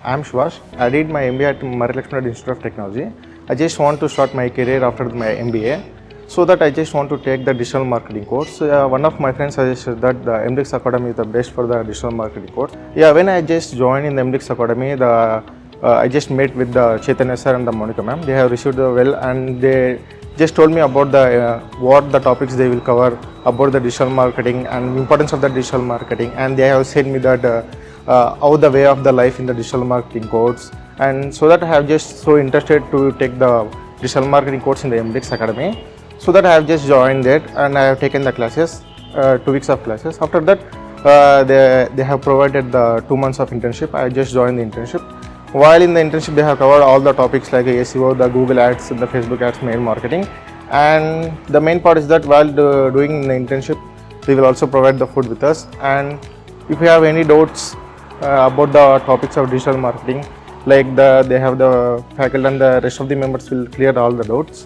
I'm Shvash. I did my MBA at Marilakshmi Institute of Technology. I just want to start my career after my MBA. So that I just want to take the digital marketing course. One of my friends suggested that the Emblix Academy is the best for the digital marketing course. Yeah, when I just joined in the Emblix Academy, I just met with the Chaitanya sir and the Monica ma'am. They have received well, and they just told me about the what the topics they will cover about the digital marketing and importance of the digital marketing, and they have said me that how the way of the life in the digital marketing course, and so that I have just so interested to take the digital marketing course in the Emblix Academy. So that I have just joined that, and I have taken the classes, 2 weeks of classes. After that, they have provided the 2 months of internship. I just joined the internship. While in the internship, they have covered all the topics like SEO, the Google Ads, the Facebook Ads, mail marketing. And the main part is that while doing the internship, they will also provide the food with us. And if you have any doubts about the topics of digital marketing, like they have the faculty and the rest of the members will clear all the doubts.